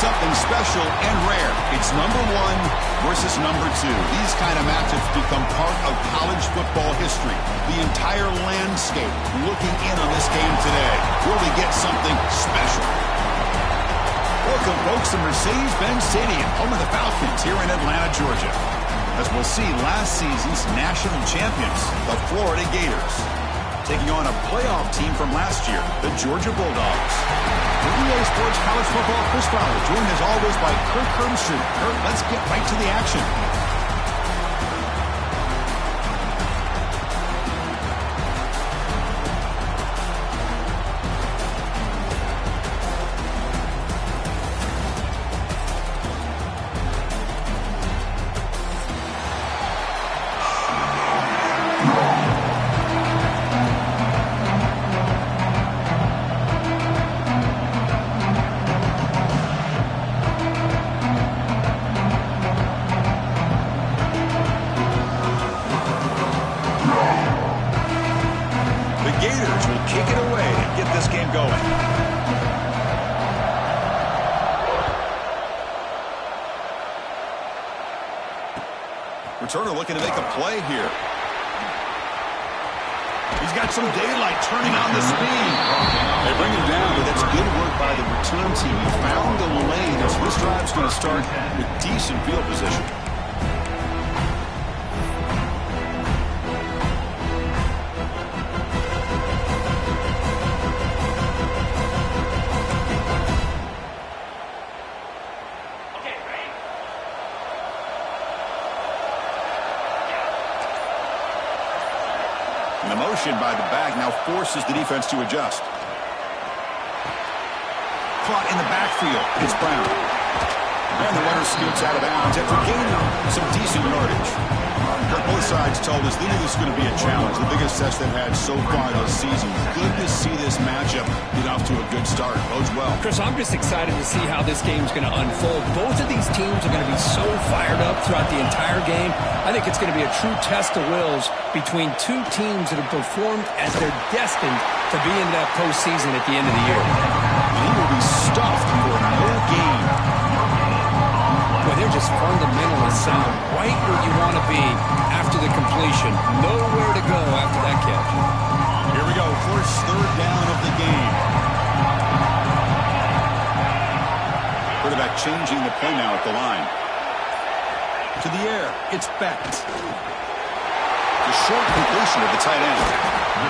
something special and rare. It's number 1 versus number 2. These kind of matchups become part of college football history. The entire landscape looking in on this game today. Will we get something special? Welcome, folks, to Mercedes-Benz Stadium, home of the Falcons here in Atlanta, Georgia. As we'll see last season's national champions, the Florida Gators, taking on a playoff team from last year, the Georgia Bulldogs. For EA Sports College Football, Chris Fowler, joined as always by Kirk Herbstreit. Kirk, let's get right to the action. Returner looking to make a play here. He's got some daylight turning on the speed. They bring him down, but that's good work by the return team. He found the lane as this drive's going to start with decent field position. The motion by the back now forces the defense to adjust. Caught in the backfield. It's Brown. And the runner scoots out of bounds after gaining some decent yardage. Both sides told us they knew this was going to be a challenge. The biggest test they've had so far this season. Good to see this matchup get off to a good start. Bodes well. Chris, I'm just excited to see how this game's going to unfold. Both of these teams are going to be so fired up throughout the entire game. I think it's going to be a true test of wills between two teams that have performed as they're destined to be in that postseason at the end of the year. And he will be stuffed for no game. Well, they're just fundamentally sound, right where you want to be after the completion. Nowhere to go after that catch. Here we go, first third down of the game. Quarterback changing the play now at the line. To the air, it's Becht. The short completion of the tight end.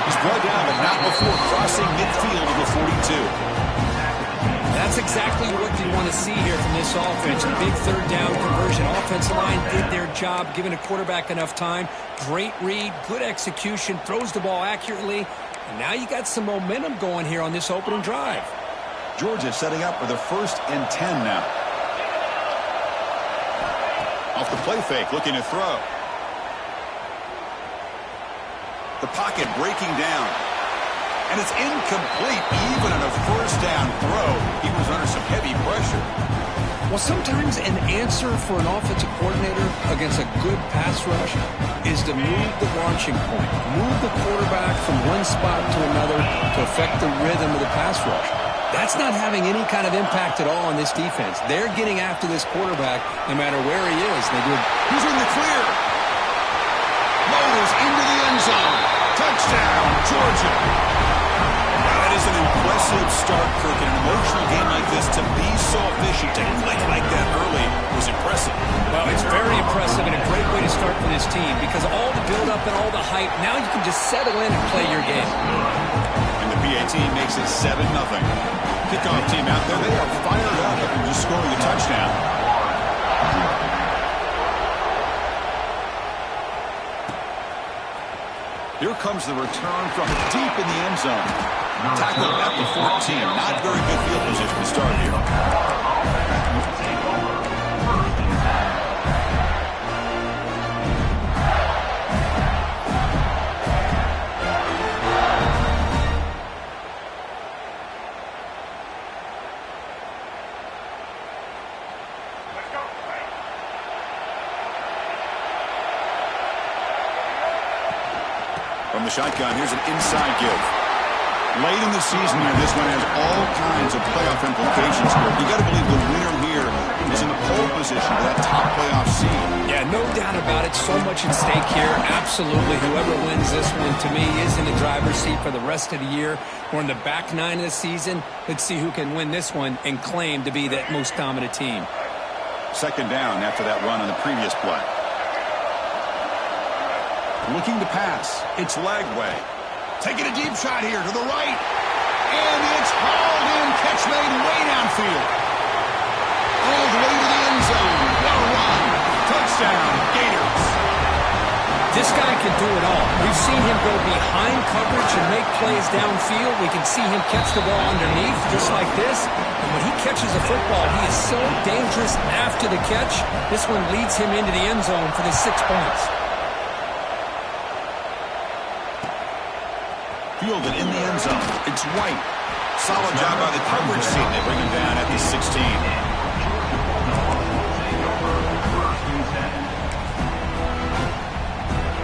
He's brought down, but not before crossing midfield of the 42. That's exactly what you want to see here from this offense. A big third down conversion. Offensive line did their job, giving a quarterback enough time. Great read, good execution, throws the ball accurately. And now you got some momentum going here on this opening drive. Georgia setting up for the 1st and 10 now. Off the play fake, looking to throw. The pocket breaking down. And it's incomplete even on a first down throw. He was under some heavy pressure. Well, sometimes an answer for an offensive coordinator against a good pass rush is to move the launching point. Move the quarterback from one spot to another to affect the rhythm of the pass rush. That's not having any kind of impact at all on this defense. They're getting after this quarterback no matter where he is. They do. He's in the clear. Motors into the end zone. Touchdown, Georgia. That is an impressive start, Kirk. In an emotional game like this, to be so efficient, to click like that early was impressive. Well, it's very impressive and a great way to start for this team because all the build-up and all the hype, now you can just settle in and play your game. And the PA team makes it 7-0. Kickoff team out there, they are fired up after just scoring a touchdown. Here comes the return from deep in the end zone. Tackled at the 14. Not very good field position to start here. From the shotgun, here's an inside give. Late in the season here, this one has all kinds of playoff implications here. You got to believe the winner here is in the pole position for that top playoff seed. Yeah, no doubt about it. So much at stake here. Absolutely. Whoever wins this one, to me, is in the driver's seat for the rest of the year. We're in the back nine of the season. Let's see who can win this one and claim to be that most dominant team. Second down after that run on the previous play. Looking to pass. It's Lagway. Taking a deep shot here to the right. And it's hauled in. Catch made way downfield. All the way to the end zone. What a run. Touchdown, Gators. This guy can do it all. We've seen him go behind coverage and make plays downfield. We can see him catch the ball underneath just like this. And when he catches a football, he is so dangerous after the catch. This one leads him into the end zone for the 6 points. Fielded in the end zone. It's White. Solid job by the coverage team. They bring him down at the 16.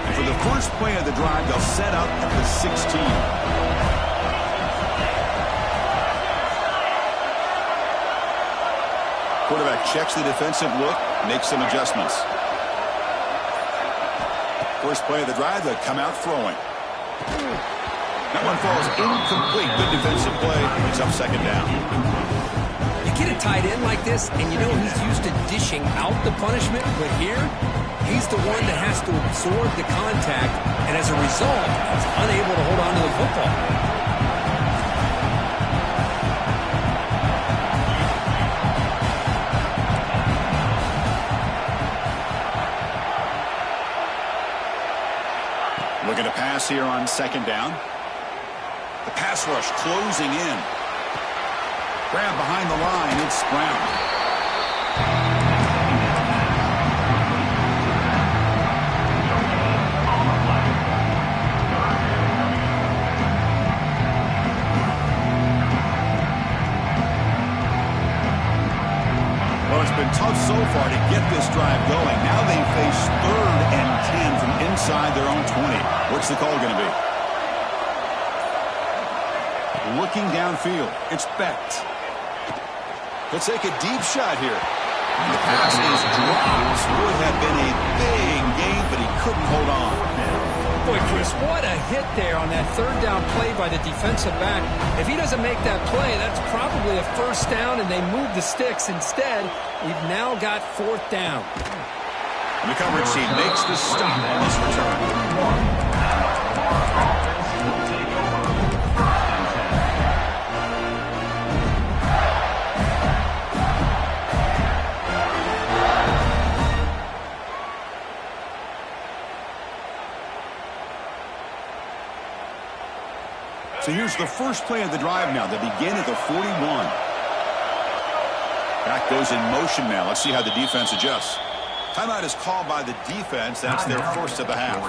And for the first play of the drive, they'll set up at the 16. Quarterback checks the defensive look, makes some adjustments. First play of the drive, they'll come out throwing. That one falls incomplete. Good defensive play. It's up second down. You get a tight end like this, and you know he's used to dishing out the punishment, but here, he's the one that has to absorb the contact, and as a result, he's unable to hold on to the football. Looking to pass here on second down. The pass rush closing in. Grab behind the line. It's Brown. Well, it's been tough so far to get this drive going. Now they face 3rd and 10 from inside their own 20. What's the call going to be? Looking downfield. It's Becht. He'll take a deep shot here. And the pass is dropped. Would have been a big gain, but he couldn't hold on. Boy, Chris, what a hit there on that third down play by the defensive back. If he doesn't make that play, that's probably a first down, and they move the sticks. Instead, we've now got 4th down. And the coverage team makes the stop on this return. So here's the first play of the drive now. They begin at the 41. Back goes in motion now. Let's see how the defense adjusts. Timeout is called by the defense. That's their first of the half.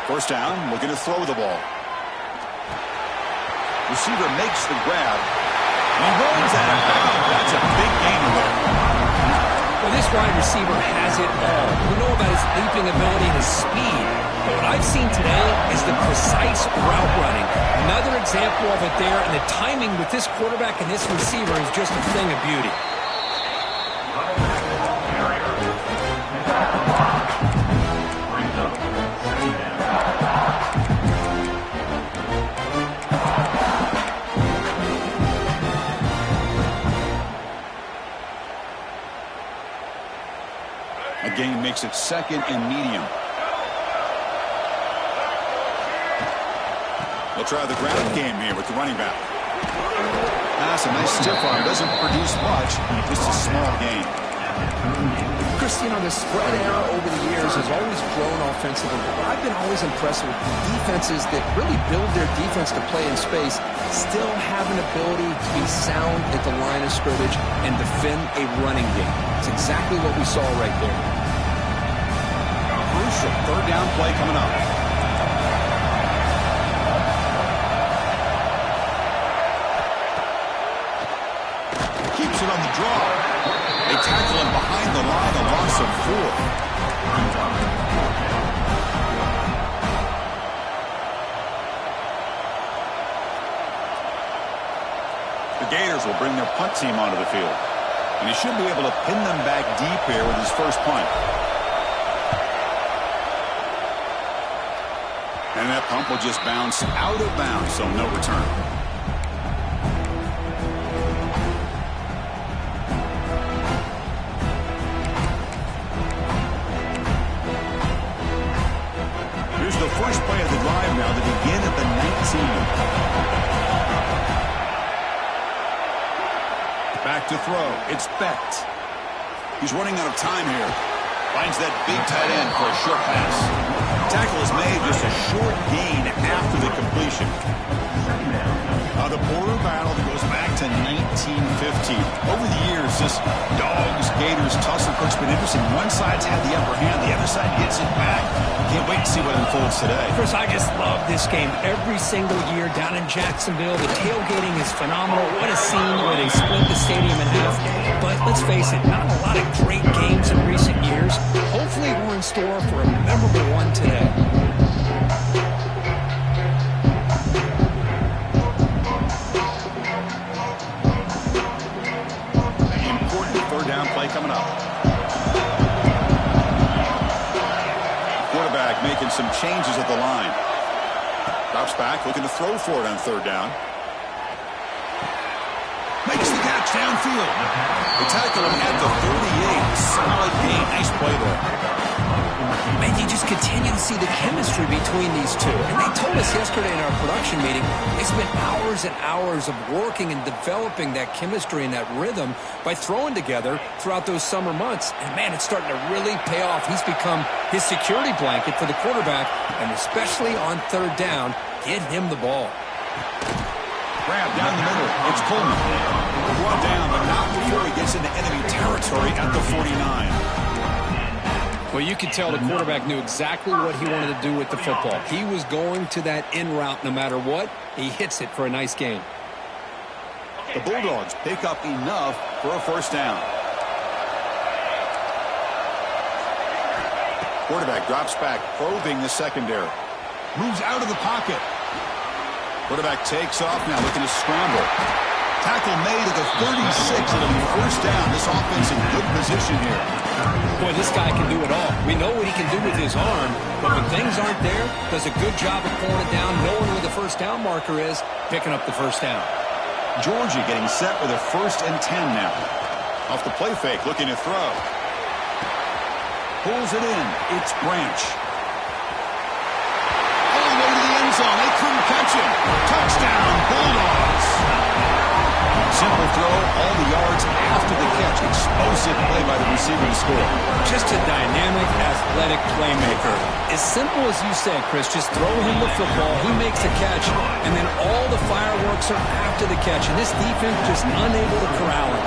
First down, looking to throw the ball. Receiver makes the grab. He runs out of bounds. That's a big gain there. Well, this wide receiver has it all. We know about his leaping ability and his speed. But what I've seen today is the precise route running. Another example of it there, and the timing with this quarterback and this receiver is just a thing of beauty. Gain makes it 2nd and medium. They'll try the ground game here with the running back. That's a nice stiff arm. Doesn't produce much. Just a small gain. Chris, you know, the spread era over the years has always grown offensively. But I've been always impressed with defenses that really build their defense to play in space, still have an ability to be sound at the line of scrimmage and defend a running game. It's exactly what we saw right there. Crucial 3rd down play coming up. loss of 4. The Gators will bring their punt team onto the field. And he should be able to pin them back deep here with his first punt. And that punt will just bounce out of bounds, so no return. Here's the first play of the drive now to begin at the 19. Back to throw. It's Becht. He's running out of time here. Finds that big tight end for a short pass. Tackle is made, just a short gain after the completion. The border battle goes back to 1915. Over the years, this Dogs, Gators tussle has been interesting. One side's had the upper hand, the other side gets it back. Can't wait to see what unfolds today. Chris, I just love this game every single year down in Jacksonville. The tailgating is phenomenal. What a scene where they split the stadium in half. But let's face it, not a lot of great games in recent years. Hopefully we're in store for a memorable one today. Coming up. Quarterback making some changes at the line. Drops back, looking to throw for it on third down. Makes the catch downfield. The tackle at the 38. Solid gain. Nice play there. Man, you just continue to see the chemistry between these two. And they told us yesterday in our production meeting, they spent hours and hours of working and developing that chemistry and that rhythm by throwing together throughout those summer months. And, man, it's starting to really pay off. He's become his security blanket for the quarterback, and especially on third down, get him the ball. Grab down the middle. It's Coleman. Brought down, but not before he gets into enemy territory at the 49. Well, you could tell the quarterback knew exactly what he wanted to do with the football. He was going to that in route no matter what. He hits it for a nice gain. The Bulldogs pick up enough for a first down. Quarterback drops back, probing the secondary. Moves out of the pocket. Quarterback takes off now, looking to scramble. Tackle made at the 36. It'll be first down. This offense in good position here. Boy, this guy can do it all. We know what he can do with his arm, but when things aren't there, does a good job of pulling it down, knowing where the first down marker is, picking up the first down. Georgia getting set with a 1st and 10 now. Off the play fake, looking to throw. Pulls it in. It's Branch. All the way to the end zone. They couldn't catch him. Touchdown, Bulldogs. Simple throw, all the yards after the catch. Explosive play by the receiver to score. Just a dynamic, athletic playmaker. As simple as you said, Chris, just throw him the football, he makes a catch, and then all the fireworks are after the catch. And this defense just unable to corral him.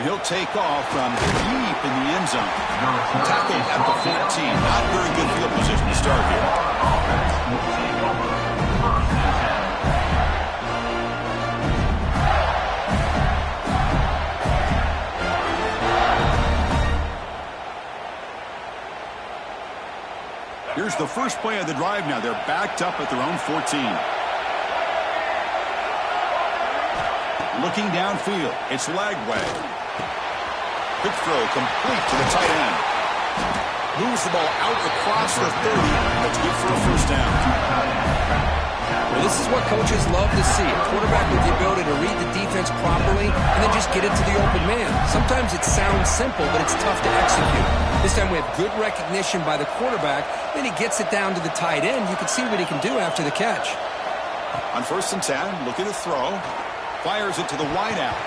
And he'll take off from deep in the end zone. Tackled at the 14. Not very good field position to start here. Here's the first play of the drive now. They're backed up at their own 14. Looking downfield. It's Lagway. Quick throw complete to the tight end. Moves the ball out across the 30. That's good for a first down. Well, this is what coaches love to see. A quarterback with the ability to read the defense properly and then just get it to the open man. Sometimes it sounds simple, but it's tough to execute. This time we have good recognition by the quarterback. Then he gets it down to the tight end. You can see what he can do after the catch. On 1st and 10, looking to throw. Fires it to the wideout.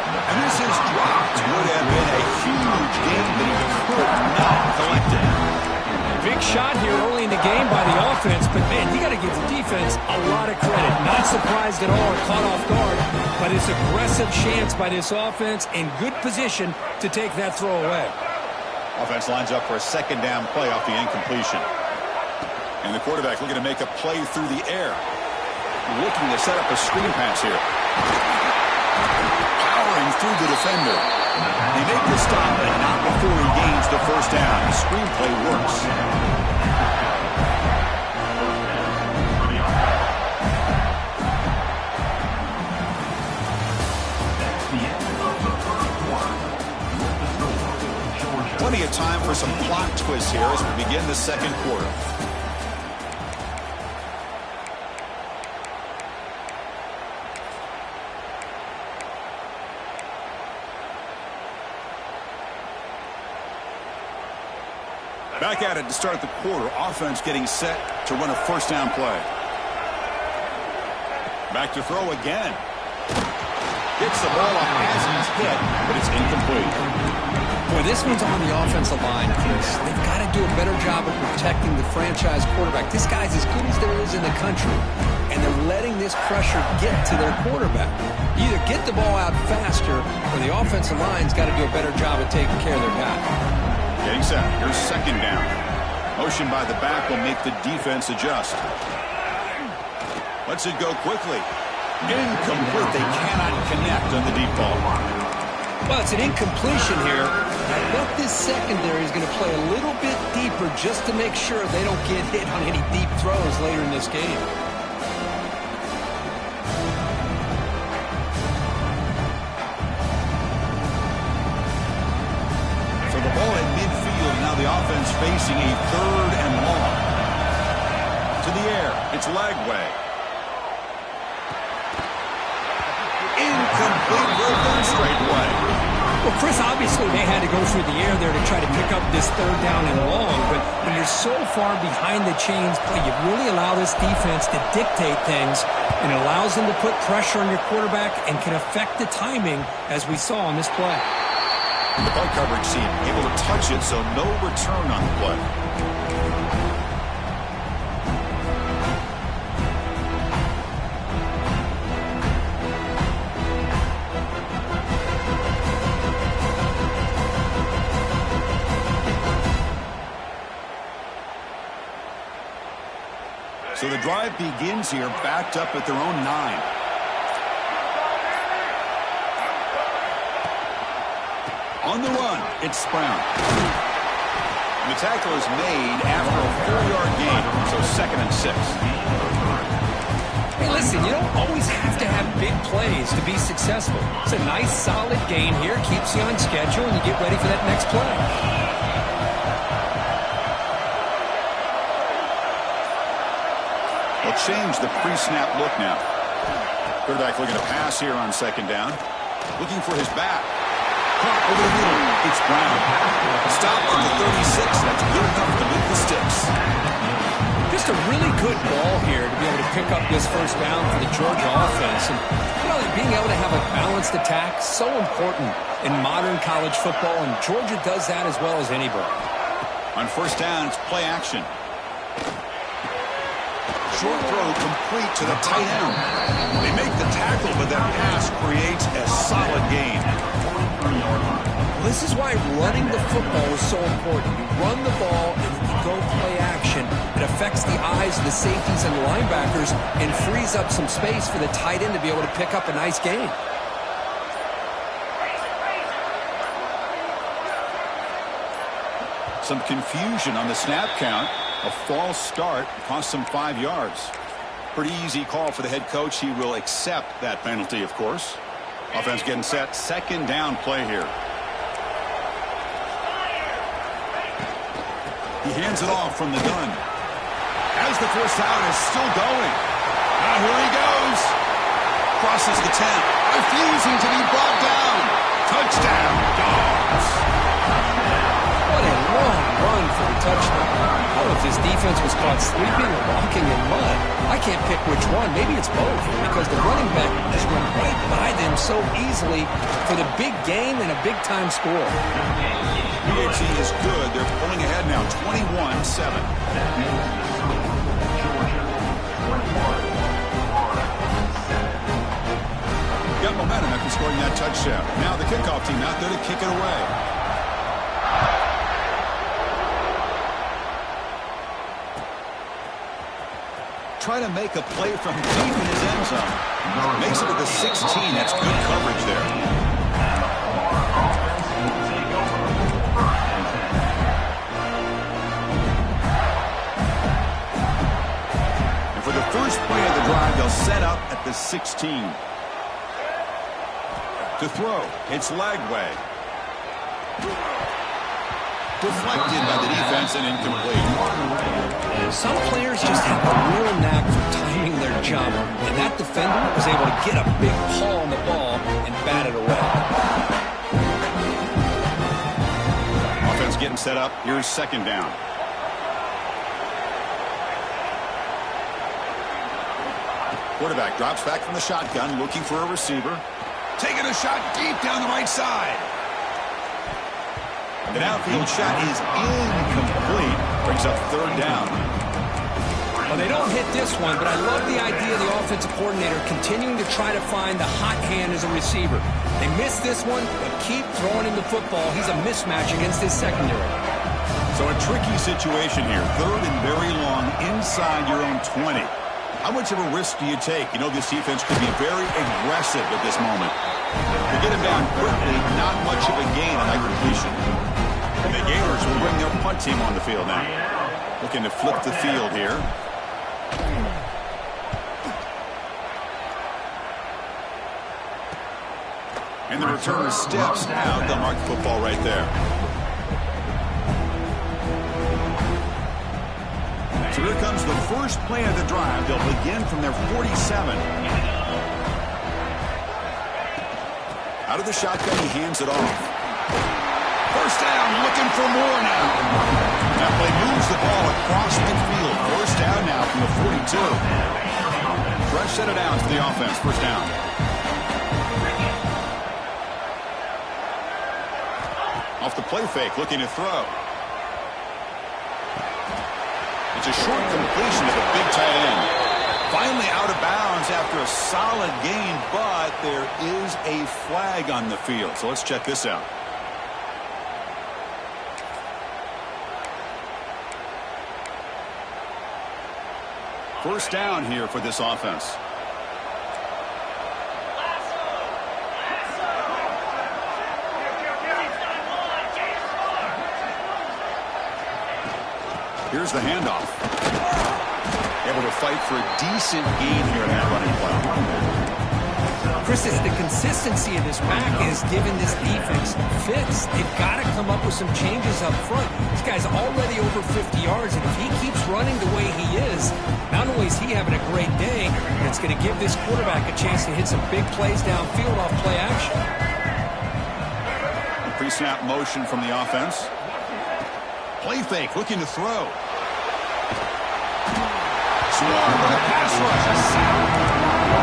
And this is dropped. Would have been a huge game, but he could not collect it. Big shot here early in the game by the offense, but man, you got to give the defense a lot of credit. Not surprised at all or caught off guard, but it's aggressive chance by this offense in good position to take that throw away. Offense lines up for a 2nd down play off the incompletion. And the quarterback looking to make a play through the air. looking to set up a screen pass here. Powering through the defender. They make the stop, but not before he gains the first down. The screenplay works. 'Plenty of time for some plot twists here as we begin the second quarter. Back at it to start the quarter. Offense getting set to run a first down play. Back to throw again. Gets the ball off as he's hit, but it's incomplete. Boy, this one's on the offensive line, Chris. They've got to do a better job of protecting the franchise quarterback. This guy's as good as there is in the country, and they're letting this pressure get to their quarterback. Either get the ball out faster, or the offensive line's got to do a better job of taking care of their guy. Getting set. Here's second down. Motion by the back will make the defense adjust. Lets it go quickly. Incomplete. They cannot connect on the deep ball. Well, it's an incompletion here. I bet this secondary is going to play a little bit deeper just to make sure they don't get hit on any deep throws later in this game. So the ball at midfield, now the offense facing a third and long. To the air, it's Lagway. Incomplete, will run straight away. Well, Chris, obviously they had to go through the air there to try to pick up this third down and long, but when you're so far behind the chains, you really allow this defense to dictate things, and it allows them to put pressure on your quarterback and can affect the timing, as we saw on this play. The punt coverage team able to touch it, so no return on the play. So the drive begins here, backed up at their own 9. On the run, it's Brown. And the tackle is made after a 4-yard gain, so 2nd and 6. Hey, listen, you don't always have to have big plays to be successful. It's a nice, solid gain here, keeps you on schedule, and you get ready for that next play. They'll change the pre-snap look now. Quarterback looking to pass here on second down. Looking for his back. Caught over the middle. It's Brown. Stopped at the 36. That's good enough to move the sticks. Just a really good ball here to be able to pick up this first down for the Georgia offense. And you know, being able to have a balanced attack, so important in modern college football, and Georgia does that as well as anybody. On first down, it's play action. Short throw complete to the tight end. They make the tackle, but that pass creates a solid gain. This is why running the football is so important. You run the ball and you go play action. It affects the eyes of the safeties and the linebackers and frees up some space for the tight end to be able to pick up a nice gain. Some confusion on the snap count. A false start cost them 5 yards. Pretty easy call for the head coach. He will accept that penalty, of course. Offense getting set. Second down play here. He hands it off from the gun. As the first down is still going. Now here he goes. Crosses the 10. Refusing to be brought down. Touchdown, Dogs. What a long run for the touchdown. I don't know if this defense was caught sleeping or walking in mud. I can't pick which one. Maybe it's both, because the running back just went right by them so easily for the big game and a big-time score. PAT is good. They're pulling ahead now, 21-7. Got momentum after scoring that touchdown. Now the kickoff team out there to kick it away. try to make a play from deep in his end zone. Makes it to the 16. That's good coverage there. And for the first play of the drive, they'll set up at the 16. To throw, it's Lagway. Deflected by the defense and incomplete. Some players just have a real knack for timing their jump, and that defender was able to get a big paw on the ball and bat it away. Offense getting set up. Here's second down. Quarterback drops back from the shotgun, looking for a receiver. Taking a shot deep down the right side. The outfield shot is incomplete. Brings up third down. Well, they don't hit this one, but I love the idea of the offensive coordinator continuing to try to find the hot hand as a receiver. They missed this one, but keep throwing him the football. He's a mismatch against his secondary. So a tricky situation here. Third and very long inside your own 20. How much of a risk do you take? You know this defense could be very aggressive at this moment. To get him down quickly, not much of a gain on that completion. And the Gators will bring their punt team on the field now. Looking to flip the field here. And the returner steps out. They'll mark the football right there. So here comes the first play of the drive. They'll begin from their 47. Out of the shotgun, he hands it off. First down, looking for more now. That play moves the ball across midfield. First down now from the 42. Fresh set of downs for the offense. First down. Off the play fake, looking to throw. It's a short completion to the big tight end. Finally out of bounds after a solid gain, but there is a flag on the field. So let's check this out. First down here for this offense. Here's the handoff. Able to fight for a decent gain here in that running play. Chris, it's the consistency of this back is giving this defense fits. They've got to come up with some changes up front. This guy's already over 50 yards, and if he keeps running the way he is, not only is he having a great day, but it's going to give this quarterback a chance to hit some big plays downfield off play action. Pre-snap motion from the offense. Play fake, looking to throw. Swarm with a pass rush.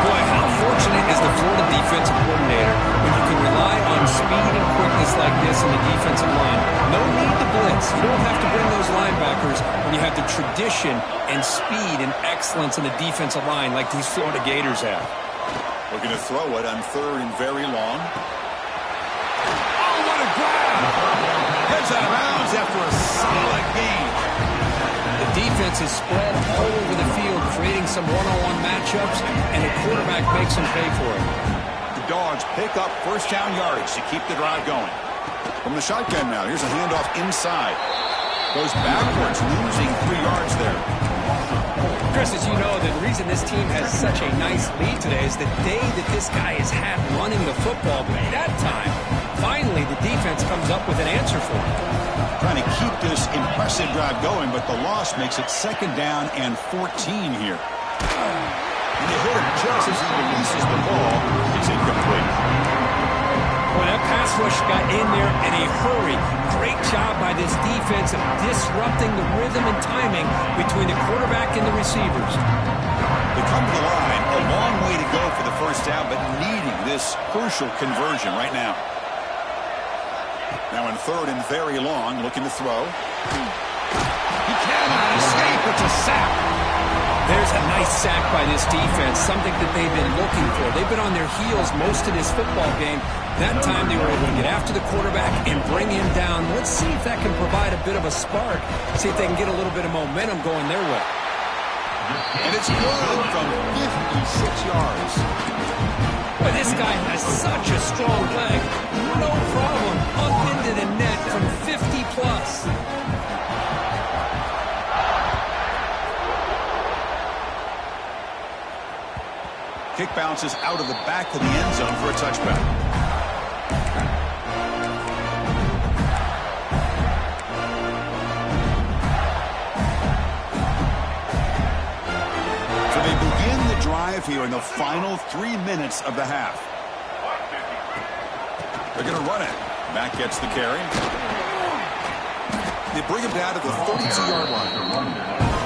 Boy, how fortunate is the Florida defensive coordinator when you can rely on speed and quickness like this in the defensive line. No need to blitz. You don't have to bring those linebackers when you have the tradition and speed and excellence in the defensive line like these Florida Gators have. Looking to throw it on third and very long. Oh, what a grab! Heads out of bounds after a solid gain. The defense is spread all over the field, creating some one-on-one matchups, and the quarterback makes them pay for it. The Dogs pick up first down yardage to keep the drive going. From the shotgun now, here's a handoff inside. Goes backwards, losing 3 yards there. Chris, as you know, the reason this team has such a nice lead today is the day that this guy has had running the football. But that time, finally, the defense comes up with an answer for him. Trying to keep this impressive drive going, but the loss makes it second down and 14 here. And they hit him just as he releases the ball. It's incomplete. Well, that pass rush got in there in a hurry. Great job by this defense of disrupting the rhythm and timing between the quarterback and the receivers. They come to the line, a long way to go for the first down, but needing this crucial conversion right now. Now in third and very long, looking to throw. He cannot escape. It's a sack. There's a nice sack by this defense, something that they've been looking for. They've been on their heels most of this football game. That time they were able to get after the quarterback and bring him down. Let's see if that can provide a bit of a spark. See if they can get a little bit of momentum going their way. And it's good from 56 yards. Boy, this guy has such a strong leg. No problem. Up into the net from 50 plus. Kick bounces out of the back of the end zone for a touchback. So they begin the drive here in the final 3 minutes of the half. They're going to run it. Mack gets the carry. They bring him down to the 32-yard line.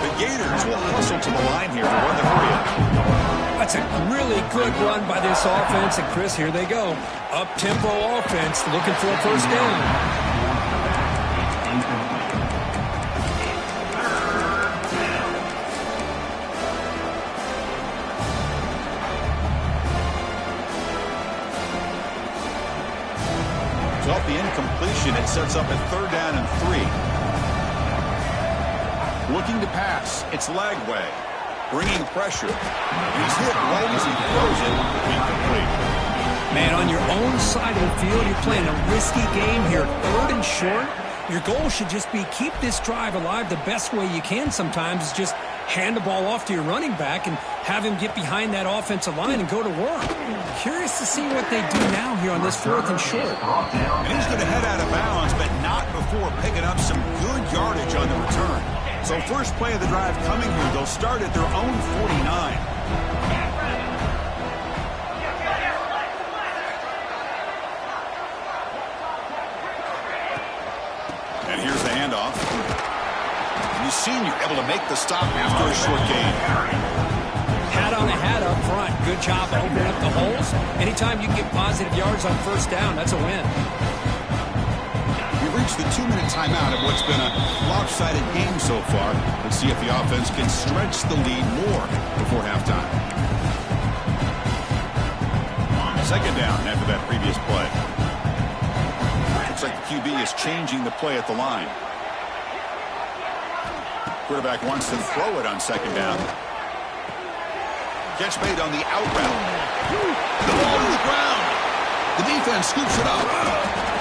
The Gators will hustle to the line here to run the hurry up. That's a really good run by this offense. And, Chris, here they go. Up-tempo offense looking for a first down. So off the incompletion, it sets up a 3rd down and 3. Looking to pass. It's Lagway. Bringing pressure. He's hit right as he throws it. Incomplete. Man, on your own side of the field, you're playing a risky game here. 3rd and short. Your goal should just be keep this drive alive the best way you can sometimes is just hand the ball off to your running back and have him get behind that offensive line and go to work. Curious to see what they do now here on this 4th and short. And he's going to head out of bounds, but not before picking up some good yardage on the return. So first play of the drive coming here. They'll start at their own 49. And here's the handoff. And the senior able to make the stop after a short gain. Hat on a hat up front. Good job opening up the holes. Anytime you can get positive yards on first down, that's a win. We've reached the 2-minute timeout of what's been a lopsided game so far. Let's see if the offense can stretch the lead more before halftime. 2nd down after that previous play. Looks like the QB is changing the play at the line. Quarterback wants to throw it on 2nd down. Catch made on the out route. The ball to the ground. The defense scoops it up.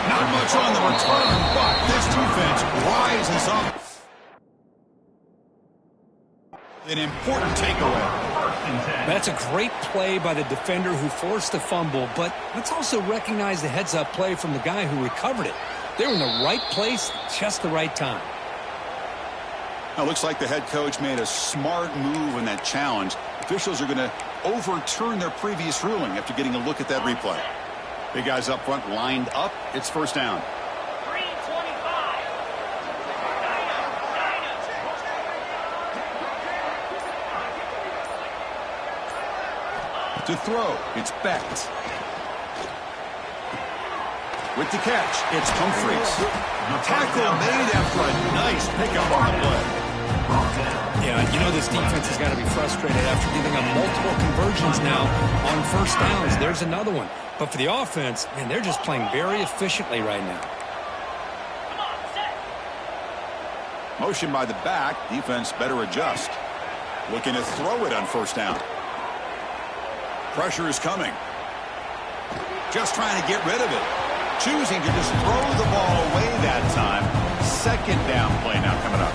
Not much on the return, but this defense rises up. An important takeaway. That's a great play by the defender who forced the fumble, but let's also recognize the heads-up play from the guy who recovered it. They were in the right place, just the right time. Now, looks like the head coach made a smart move in that challenge. Officials are going to overturn their previous ruling after getting a look at that replay. Big guys up front lined up. It's first down. 3:25. To throw, it's Becht. With the catch, it's Humphreys. Tackle made after a nice pickup on the play. Yeah, you know this defense has got to be frustrated after giving up multiple conversions now on first downs. There's another one. But for the offense, man, they're just playing very efficiently right now. Motion by the back. Defense better adjust. Looking to throw it on first down. Pressure is coming. Just trying to get rid of it. Choosing to just throw the ball away that time. 2nd down play now coming up.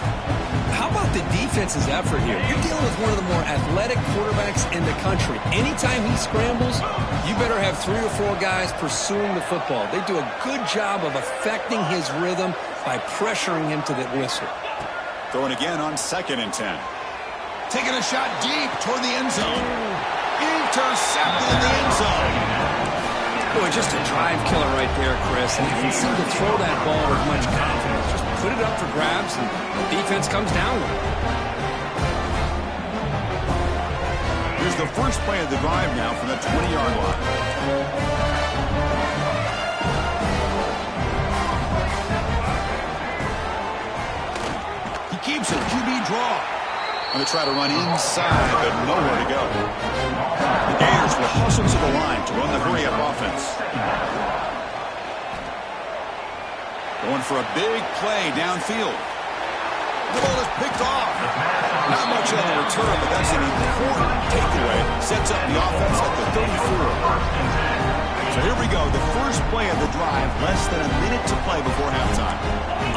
How about the defense's effort here? You're dealing with one of the more athletic quarterbacks in the country. Anytime he scrambles, you better have 3 or 4 guys pursuing the football. They do a good job of affecting his rhythm by pressuring him to the whistle. Throwing again on 2nd and 10. Taking a shot deep toward the end zone. Intercepted in the end zone. Boy, just a drive killer right there, Chris. And he didn't seem to throw that ball with much confidence. Just put it up for grabs, and the defense comes down with it. Here's the first play of the drive now from the 20-yard line. He keeps it. QB draw. Going to try to run inside, but nowhere to go. The Gators will hustle to the line to run the hurry-up offense. Going for a big play downfield. The ball is picked off. Not much on the return, but that's an important takeaway. Sets up the offense at the 34. So here we go, the first play of the drive, less than a minute to play before halftime.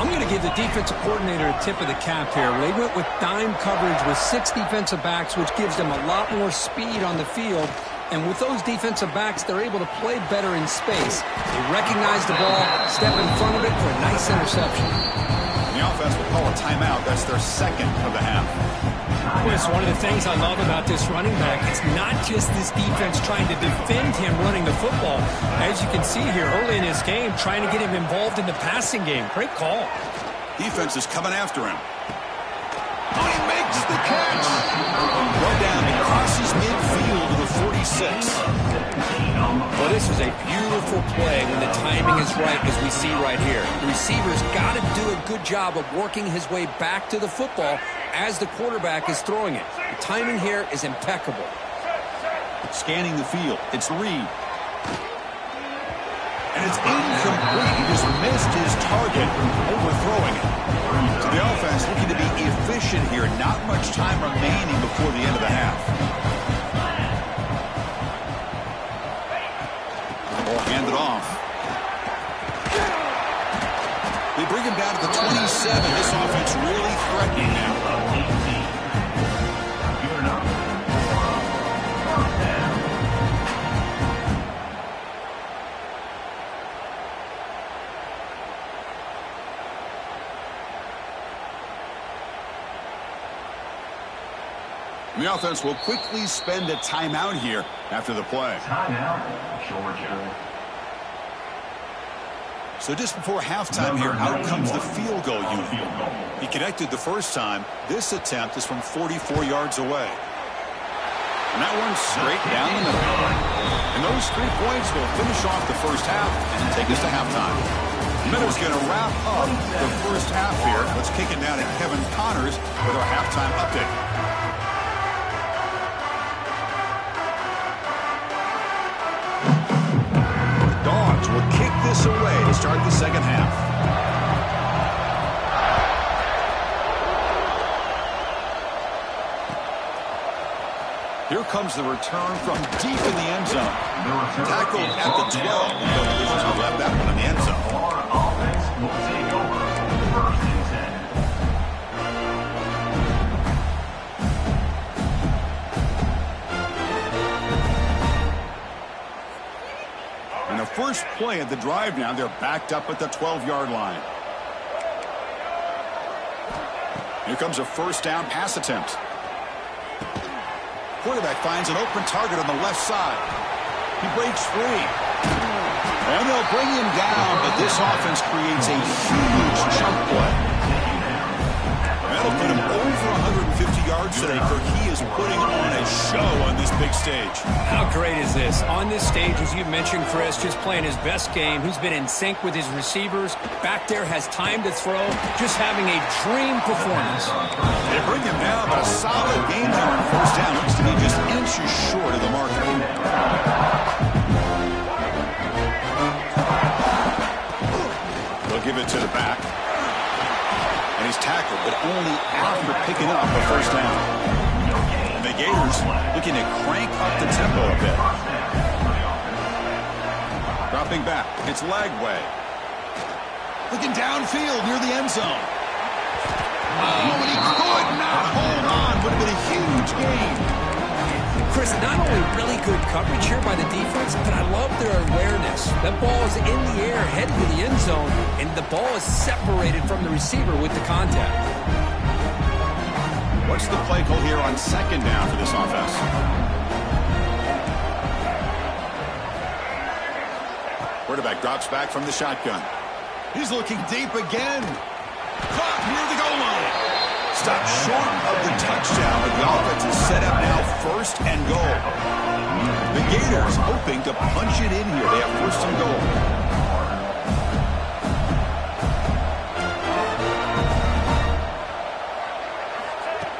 I'm going to give the defensive coordinator a tip of the cap here. They went with dime coverage with 6 defensive backs, which gives them a lot more speed on the field. And with those defensive backs, they're able to play better in space. They recognize the ball, step in front of it for a nice interception. The offense will call a timeout. That's their second of the half. Chris, one of the things I love about this running back, it's not just this defense trying to defend him running the football. As you can see here early in his game, trying to get him involved in the passing game. Great call. Defense is coming after him. Oh, he makes the catch. Right down and crosses midfield to the 46. Well, this is a beautiful play when the timing is right, as we see right here. The receiver's got to do a good job of working his way back to the football as the quarterback is throwing it. The timing here is impeccable. Scanning the field. It's Reed. And it's incomplete. He just missed his target, overthrowing it. So the offense looking to be efficient here. Not much time remaining before the end of the half. Ball handed off. They bring him down to the 27. This offense really threatening now. The offense will quickly spend a timeout here after the play. Timeout, Georgia. So just before halftime here, out comes the field goal unit. He connected the first time. This attempt is from 44 yards away. And that one's straight down the middle. And those 3 points will finish off the first half and take us to halftime. Minnows going to wrap up the first half here. Let's kick it down to Kevin Connors with our halftime update. Dogs will kick this away to start the second half. Here comes the return from deep in the end zone. Tackled at the 12. No decisions to left that one in the end zone. Offense will take over. First and 10. And the first play of the drive now, they're backed up at the 12-yard line. Here comes a first down pass attempt. Quarterback finds an open target on the left side. He breaks free. And they'll bring him down, but this offense creates a huge jump play. That'll put him over 150 yards today. Kirk, he is putting on a show on this big stage. How great is this? On this stage, as you mentioned, Chris, just playing his best game. He's been in sync with his receivers. Back there, has time to throw. Just having a dream performance. They bring him down, but a solid game there on first down. Looks to be just inches short of the marker. They'll give it to the back. And he's tackled, but only after picking up a first down. And the Gators looking to crank up the tempo a bit. Dropping back. It's Lagway. Looking downfield near the end zone. Oh, and he could not hold on. Would have been a huge gain. Chris, not only really good coverage here by the defense, but I love their awareness. That ball is in the air, headed to the end zone, and the ball is separated from the receiver with the contact. What's the play call here on second down for this offense? Quarterback drops back from the shotgun. He's looking deep again. Caught near the goal line. Stopped short of the touchdown, but the offense is set up now first and goal. The Gators hoping to punch it in here. They have first and goal.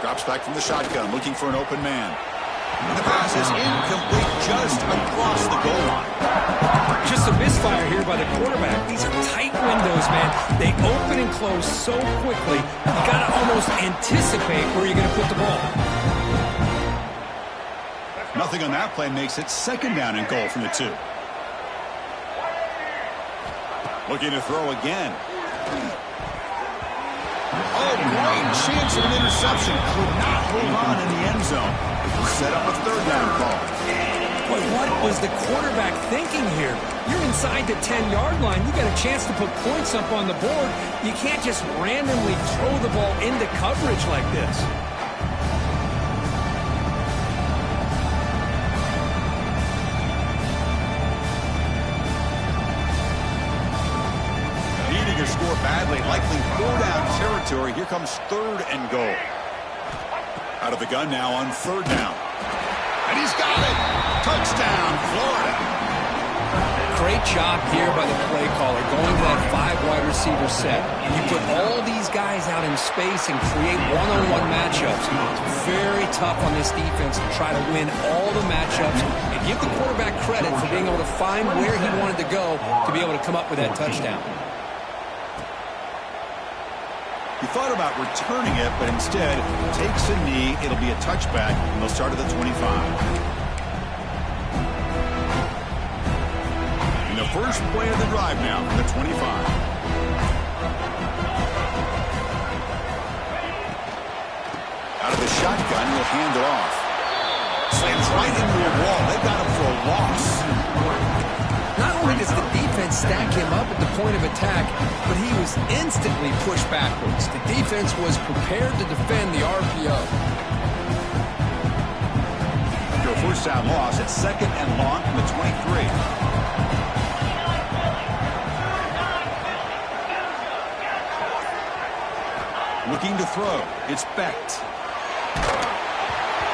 Drops back from the shotgun, looking for an open man. And the pass is incomplete just across the goal line. Just a misfire here by the quarterback. These are tight windows, man. They open and close so quickly, you got to almost anticipate where you're going to put the ball. Nothing on that play makes it second down and goal from the 2. Looking to throw again. Oh, great chance of an interception. Could not hold on in the end zone. Set up a third down call. But what was the quarterback thinking here? You're inside the 10-yard line. You got a chance to put points up on the board. You can't just randomly throw the ball into coverage like this. Needing to score badly, likely 4-down territory. Here comes third and goal. Out of the gun now on third down. And he's got it! Touchdown, Florida! Great job here by the play caller, going to that 5-wide receiver set. You put all these guys out in space and create one-on-one matchups. It's very tough on this defense to try to win all the matchups and give the quarterback credit for being able to find where he wanted to go to be able to come up with that touchdown. He thought about returning it, but instead takes a knee. It'll be a touchback, and they'll start at the 25. In the first play of the drive now from the 25. Out of the shotgun, he'll hand it off. Slams right into a wall. They got him for a loss. Not only does the defense stack him up at the point of attack, but he was instantly pushed backwards. The defense was prepared to defend the RPO. After a first down loss, it's second and long from the 23. Looking to throw. It's Becht.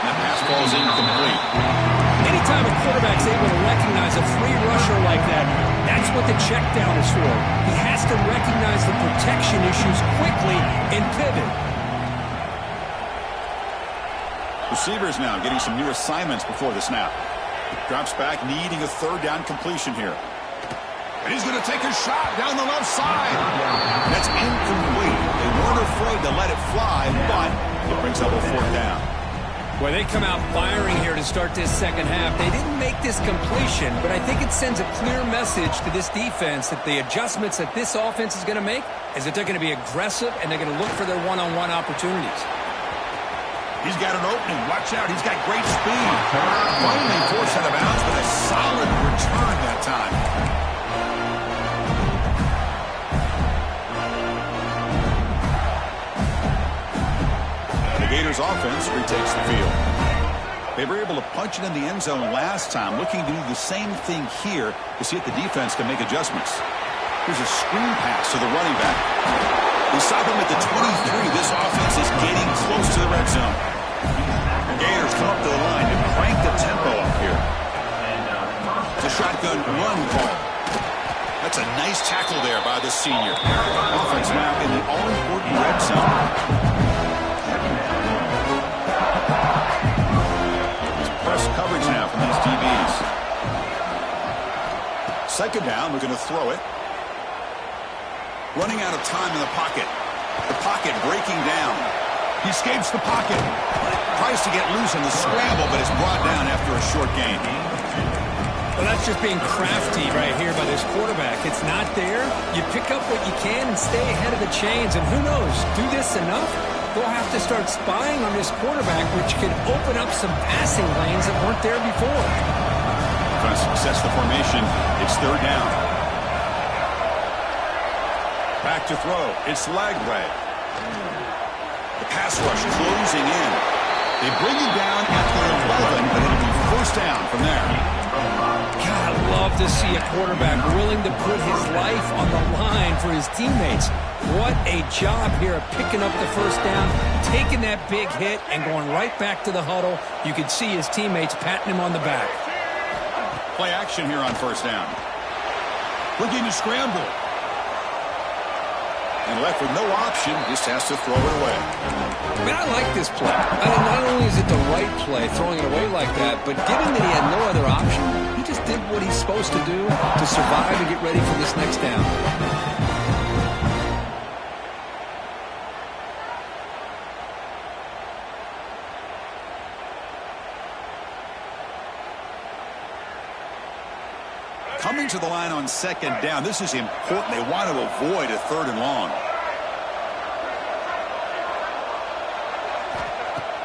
That pass ball's incomplete. Anytime a quarterback's able to recognize a free rusher like that, that's what the check down is for. He has to recognize the protection issues quickly and pivot. Receivers now getting some new assignments before the snap. Drops back, needing a third down completion here. And he's going to take a shot down the left side. That's incomplete. They weren't afraid to let it fly, but it brings up a fourth down. Well, they come out firing here to start this second half. They didn't make this completion, but I think it sends a clear message to this defense that the adjustments that this offense is going to make is that they're going to be aggressive and they're going to look for their one-on-one opportunities. He's got an opening. Watch out. He's got great speed. Finally forced out of bounds with a solid return that time. Gators offense retakes the field. They were able to punch it in the end zone last time, looking to do the same thing here to see if the defense can make adjustments. Here's a screen pass to the running back. They stop him at the 23. This offense is getting close to the red zone. The Gators come up to the line to crank the tempo up here. It's a shotgun run call. That's a nice tackle there by the senior. Offense now in the all-important red zone. Coverage now from these DBs. Second down, we're going to throw it. Running out of time in the pocket. The pocket breaking down. He escapes the pocket. Tries to get loose on the scramble, but is brought down after a short gain. Well, that's just being crafty right here by this quarterback. It's not there. You pick up what you can and stay ahead of the chains. And who knows, do this enough, they'll have to start spying on this quarterback, which could open up some passing lanes that weren't there before. Trying to success the formation. It's third down. Back to throw. It's Lagway. The pass rush closing in. They bring him down at the 11, but it'll be first down from there. God, I love to see a quarterback willing to put his life on the line for his teammates. What a job here of picking up the first down, taking that big hit, and going right back to the huddle. You can see his teammates patting him on the back. Play action here on first down. Looking to scramble. And left with no option, just has to throw it away. Man, I like this play. Not only is it the right play, throwing it away like that, but given that he had no other option, he just did what he supposed to do to survive and get ready for this next down. Coming to the line on second down, this is important. They want to avoid a third and long.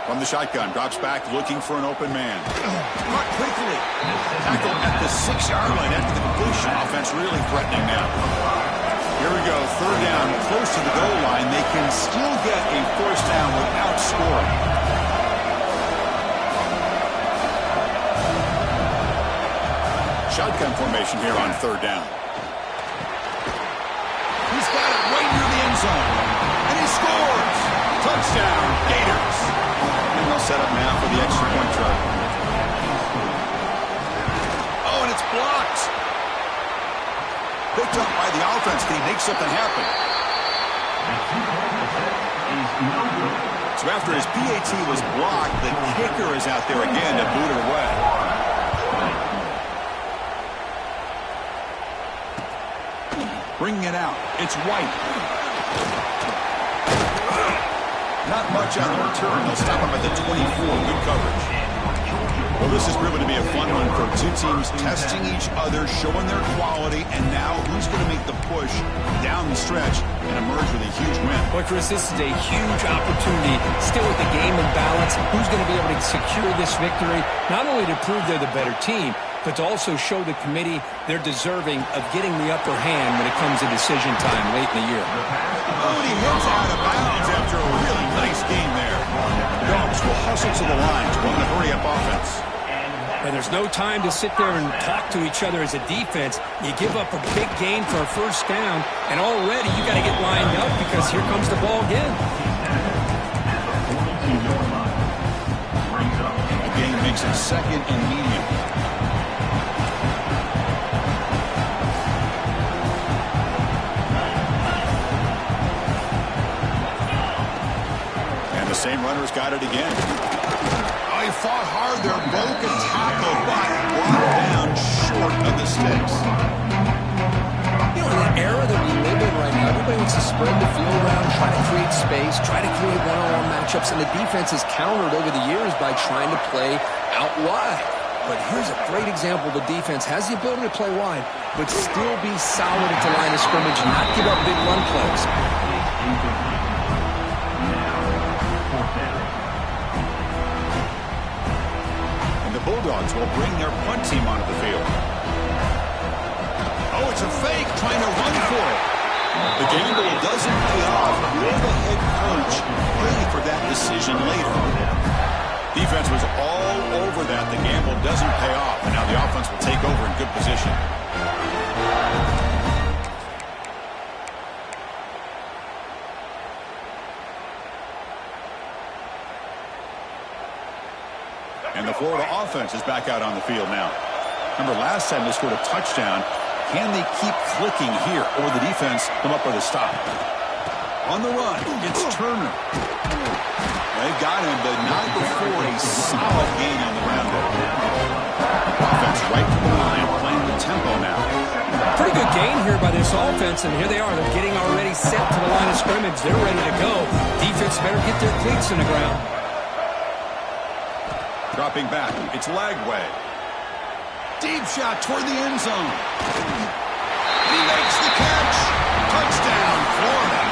From the shotgun, drops back looking for an open man. Caught quickly. Tackle at the 6-yard line after the completion. Offense really threatening now. Here we go, third down, close to the goal line. They can still get a first down without scoring. Shotgun formation here on third down. He's got it right near the end zone. And he scores! Touchdown, Gators. And they'll set up now for the extra point try. Oh, and it's blocked. Picked up by the offense. Can he make something happen? So after his PAT was blocked, the kicker is out there again to boot it away. Bringing it out. It's White. Not much on the return. They'll stop him at the 24. Good coverage. Well, this has proven to be a fun one for two teams testing each other, showing their quality, and now who's going to make the push down the stretch and emerge with a huge win. Well, Chris, this is a huge opportunity. Still with the game in balance, who's going to be able to secure this victory, not only to prove they're the better team, but to also show the committee they're deserving of getting the upper hand when it comes to decision time late in the year. Oh, and he heads out of bounds after a really nice game there. The Dogs will hustle to the line to run the hurry-up offense. And there's no time to sit there and talk to each other as a defense. You give up a big gain for a first down, and already you got to get lined up because here comes the ball again. Again, makes it second and medium. And the same runner's got it again. Oh, he fought hard there, broke a tackle, but brought down short of the sticks. You know, in the era that we live in right now, everybody wants to spread the field around, try to create space, try to create one-on-one matchups, and the defense has countered over the years by trying to play out wide. But here's a great example. The defense has the ability to play wide, but still be solid at the line of scrimmage, not give up big run plays. Bulldogs will bring their punt team onto the field. Oh, it's a fake, trying to run for it. The gamble doesn't pay off. Will the head coach pay for that decision later? Defense was all over that. The gamble doesn't pay off, and now the offense will take over in good position. And the Florida offense is back out on the field now. Remember, last time they scored a touchdown. Can they keep clicking here, or the defense come up with a stop? On the run, it's Turner. They've got him, but not before a solid gain on the ground. Offense right to the line, playing the tempo now. Pretty good gain here by this offense, and here they are. They're getting already set to the line of scrimmage. They're ready to go. Defense better get their cleats in the ground. Dropping back, it's Lagway. Deep shot toward the end zone. He makes the catch. Touchdown, Florida.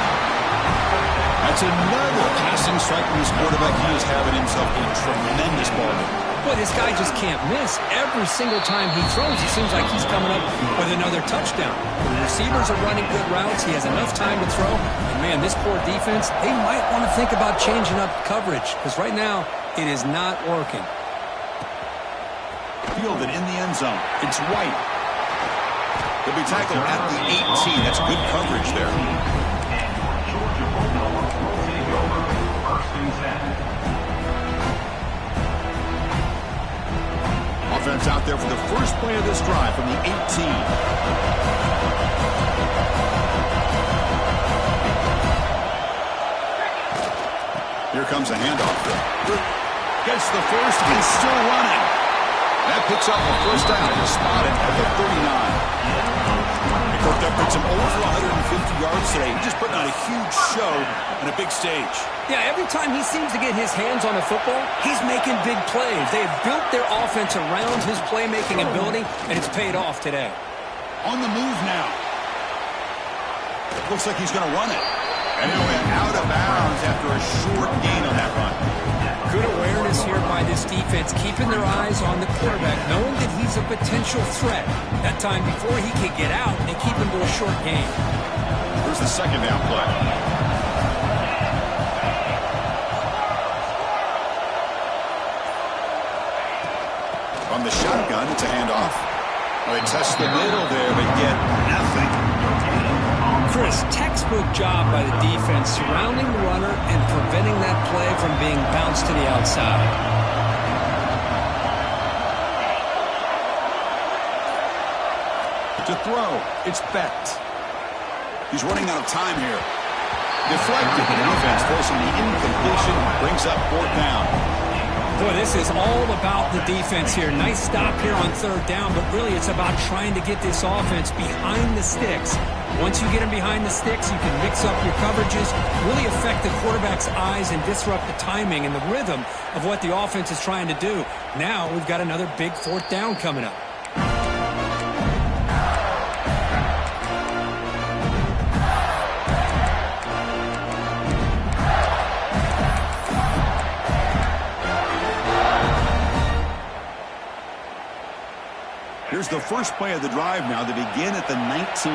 That's another passing strike from this quarterback. He is having himself a tremendous ball game. Boy, this guy just can't miss. Every single time he throws, it seems like he's coming up with another touchdown. The receivers are running good routes. He has enough time to throw. And, man, this poor defense, they might want to think about changing up coverage because right now it is not working. Fielded in the end zone. It's White. He'll be tackled at the 18. That's good coverage there. Offense out there for the first play of this drive from the 18. Here comes a handoff. Gets the first and still running. That picks up a first down. He's spotted at the 39. That puts him over 150 yards today. He's just putting on a huge show on a big stage. Yeah, every time he seems to get his hands on the football, he's making big plays. They have built their offense around his playmaking ability, and it's paid off today. On the move now. Looks like he's going to run it. And it went out of bounds after a short gain on that run. Good awareness here by this defense, keeping their eyes on the quarterback, knowing that he's a potential threat. That time before he could get out and keep him to a short gain. Here's the second down play. From the shotgun, it's a handoff. Well, they test the middle there, but get nothing. Chris, textbook job by the defense surrounding the runner and preventing that play from being bounced to the outside. To throw, it's Becht. He's running out of time here. Deflected, the defense forcing the incompletion, brings up fourth down. Boy, this is all about the defense here. Nice stop here on third down, but really it's about trying to get this offense behind the sticks. Once you get them behind the sticks, you can mix up your coverages, really affect the quarterback's eyes and disrupt the timing and the rhythm of what the offense is trying to do. Now we've got another big fourth down coming up. Here's the first play of the drive now. They begin at the 19.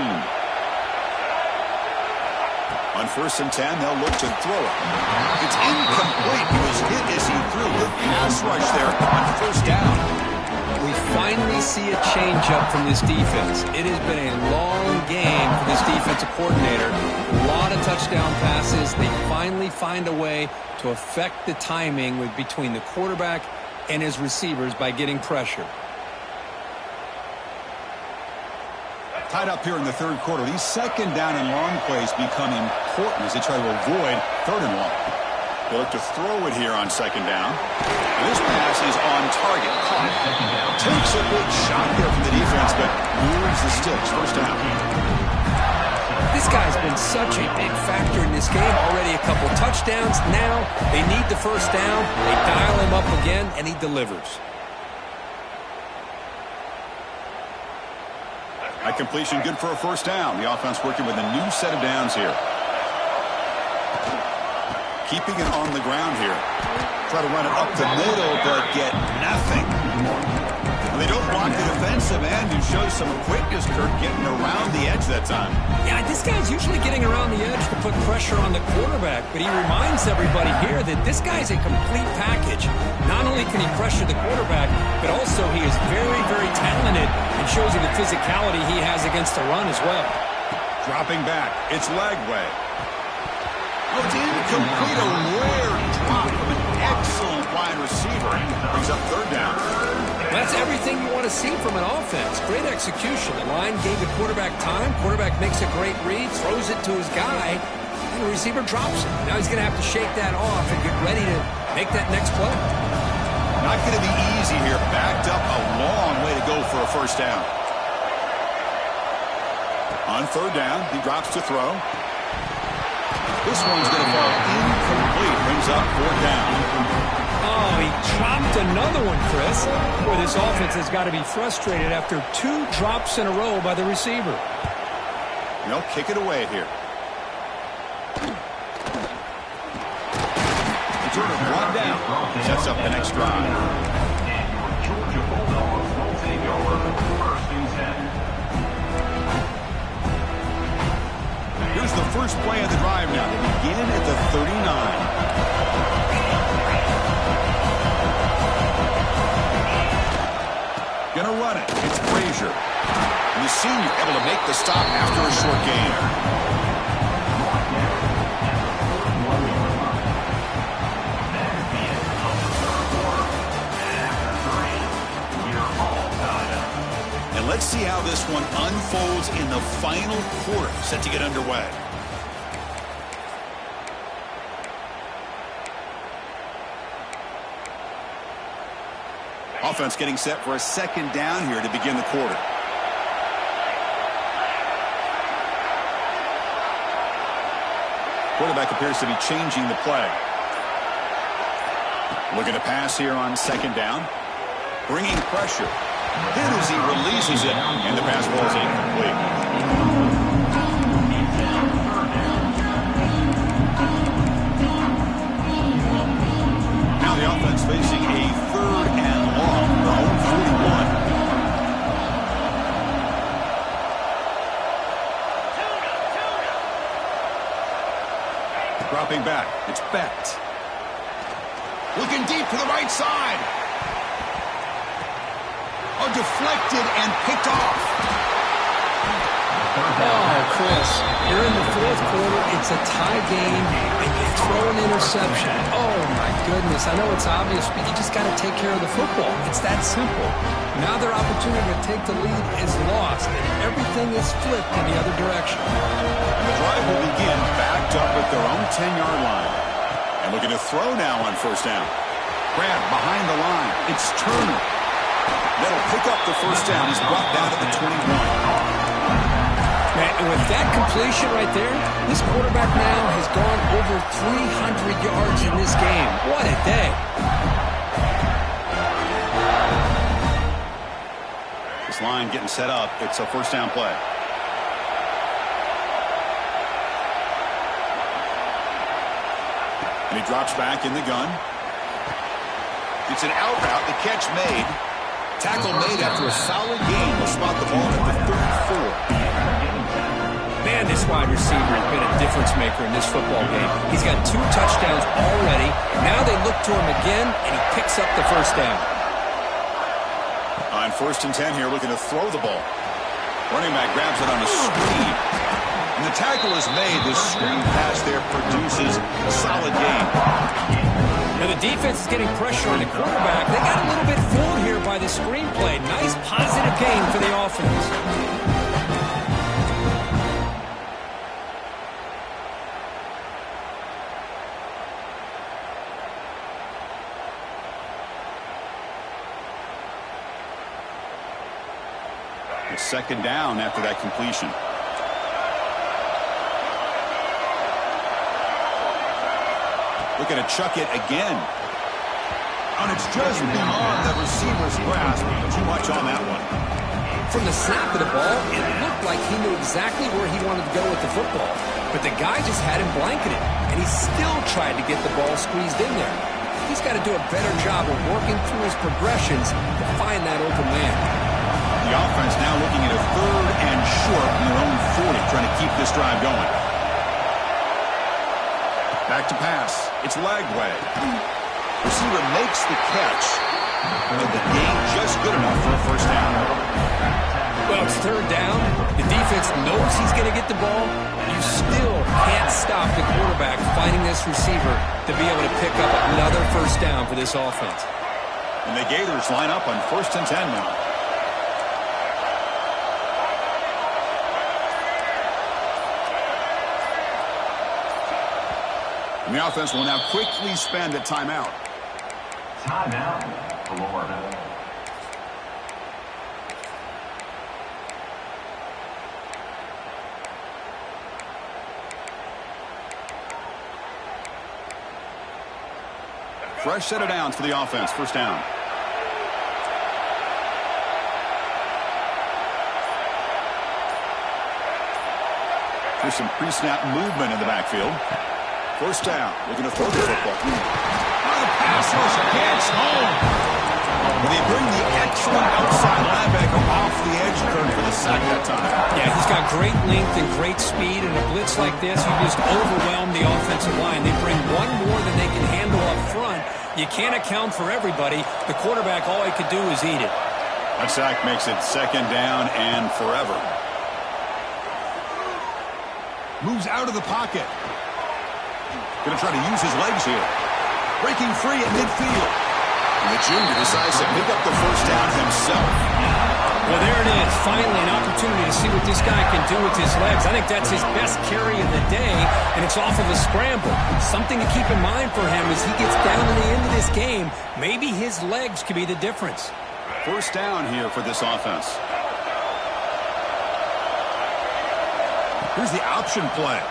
On 1st and 10, they'll look to throw it. It's incomplete. He was hit as he threw. Good pass rush there on first down. We finally see a change-up from this defense. It has been a long game for this defensive coordinator. A lot of touchdown passes. They finally find a way to affect the timing between the quarterback and his receivers by getting pressure. Tied up here in the third quarter. These second down and long plays become important as they try to avoid third and long. They look to throw it here on second down. And this pass is on target. Caught. Takes a big shot there from the defense, but moves the sticks. First down. This guy's been such a big factor in this game. Already a couple touchdowns. Now they need the first down. They dial him up again, and he delivers. That completion good for a first down. The offense working with a new set of downs here. Keeping it on the ground here. Try to run it up the middle, but get nothing. They don't block the defensive end, who shows some quickness, Kirk, getting around the edge that time. Yeah, this guy's usually getting around the edge to put pressure on the quarterback, but he reminds everybody here that this guy's a complete package. Not only can he pressure the quarterback, but also he is very, very talented and shows you the physicality he has against the run as well. Dropping back, it's Lagway. Oh, it's incomplete, a rare drop from an excellent wide receiver. Brings up third down. That's everything you want to see from an offense. Great execution. The line gave the quarterback time. Quarterback makes a great read, throws it to his guy, and the receiver drops it. Now he's going to have to shake that off and get ready to make that next play. Not going to be easy here. Backed up a long way to go for a first down. On third down, he drops to throw. This one's going to fall incomplete. Brings up fourth down. Oh, he dropped another one, Chris. Boy, this offense has got to be frustrated after 2 drops in a row by the receiver. They'll kick it away here. Return of 1 down. Sets up the next drive. Georgia Bulldogs will take over 1st and 10. Here's the first play of the drive now. They begin at the 39. Gonna run it. It's Frazier. And the senior able to make the stop after a short gain. And let's see how this one unfolds in the final quarter, set to get underway. offense getting set for a second down here to begin the quarter. Quarterback appears to be changing the play. Looking to pass here on second down. Bringing pressure. Hit as he releases it, and the pass ball is incomplete. Now the offense facing a third and long, their own 41. Dropping back. It's Becht. Looking deep to the right side. Oh, deflected and picked off. Oh, Chris, you're in the fourth quarter. It's a tie game, and you throw an interception. Oh, my goodness. I know it's obvious, but you just got to take care of the football. It's that simple. Now their opportunity to take the lead is lost, and everything is flipped in the other direction. And the drive will begin backed up at their own 10-yard line. And looking to throw now on first down. Grab behind the line. It's Turner. That'll pick up the first down. He's brought down to the 21. Man, with that completion right there, this quarterback now has gone over 300 yards in this game. What a day. This line getting set up. It's a first down play. And he drops back in the gun. It's an out route. The catch made. Tackle made after a solid gain. Will spot the ball at the 34. Man, this wide receiver has been a difference maker in this football game. He's got 2 touchdowns already. Now they look to him again, and he picks up the first down. On first and 10 here, looking to throw the ball. Running back grabs it on a screen. And the tackle is made. The screen pass there produces a solid gain. Now the defense is getting pressure on the quarterback. They got a little bit fooled here by the screenplay. Nice positive gain for the offense. It's second down after that completion. Looking to chuck it again. And it's just beyond the receiver's grasp. Too much on that one. From the snap of the ball, it looked like he knew exactly where he wanted to go with the football. But the guy just had him blanketed, and he still tried to get the ball squeezed in there. He's got to do a better job of working through his progressions to find that open man. The offense now looking at a third and short in their own 40, trying to keep this drive going. Back to pass. It's Lagway. Receiver makes the catch, but the gain just good enough for a first down. Well, it's third down. The defense knows he's going to get the ball. You still can't stop the quarterback finding this receiver to be able to pick up another first down for this offense. And the Gators line up on first and 10 now. And the offense will now quickly spend a timeout. Timeout, Florida. Fresh set of downs for the offense. First down. There's some pre-snap movement in the backfield. First down. Looking to throw the football. Now the pass rush gets home. When they bring the excellent outside linebacker off the edge curve for the sack that time. Yeah, he's got great length and great speed. In a blitz like this, you just overwhelm the offensive line. They bring one more than they can handle up front. You can't account for everybody. The quarterback, all he could do is eat it. That sack makes it second down and forever. Moves out of the pocket. Going to try to use his legs here. Breaking free at midfield. And the junior decides to pick up the first down himself. Well, there it is. finally an opportunity to see what this guy can do with his legs. I think that's his best carry of the day, and it's off of a scramble. Something to keep in mind for him as he gets down to the end of this game. Maybe his legs could be the difference. First down here for this offense. Here's the option play.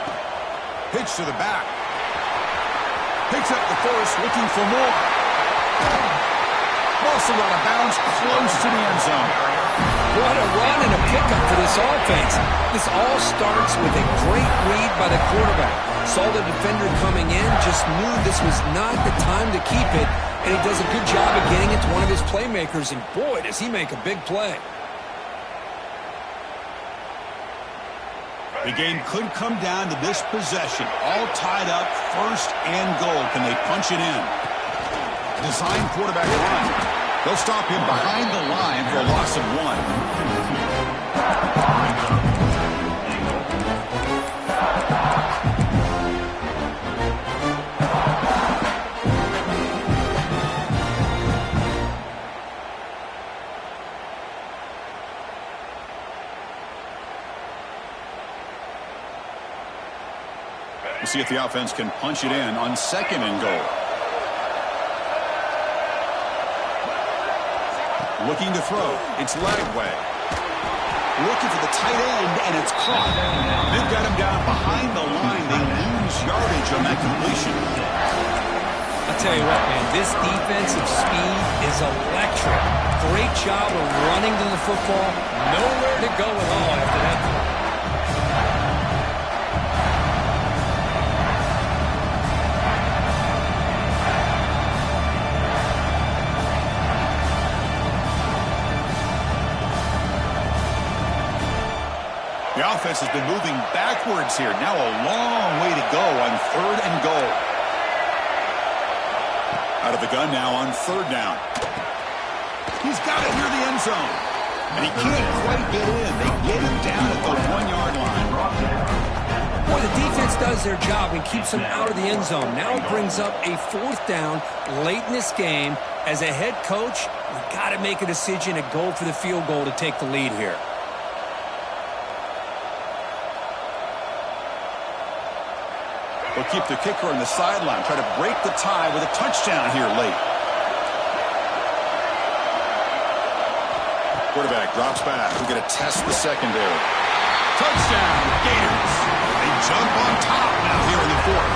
Pitch to the back. Picks up the first, looking for more. Also out of bounds, close to the end zone. What a run and a pickup for this offense. This all starts with a great read by the quarterback. Saw the defender coming in, just knew this was not the time to keep it, and he does a good job of getting it to one of his playmakers, and boy, does he make a big play. The game could come down to this possession. All tied up, first and goal. Can they punch it in? Design quarterback run. They'll stop him behind the line for a loss of 1. We'll see if the offense can punch it in on second and goal. Looking to throw. It's Lagway. Looking for the tight end, and it's caught. They've got him down behind the line. They lose yardage on that completion. I'll tell you what, man, this defensive speed is electric. Great job of running to the football. Nowhere to go at all after that. The offense has been moving backwards here. Now a long way to go on third and goal. Out of the gun now on third down. He's got it near the end zone. And he can't quite get in. They get him down at the 1-yard line. Boy, the defense does their job and keeps him out of the end zone. Now it brings up a fourth down late in this game. As a head coach, we've got to make a decision to go for the field goal to take the lead here. They'll keep the kicker on the sideline, try to break the tie with a touchdown here late. Quarterback drops back. We're going to test the secondary. Touchdown, Gators. They jump on top now here in the fourth.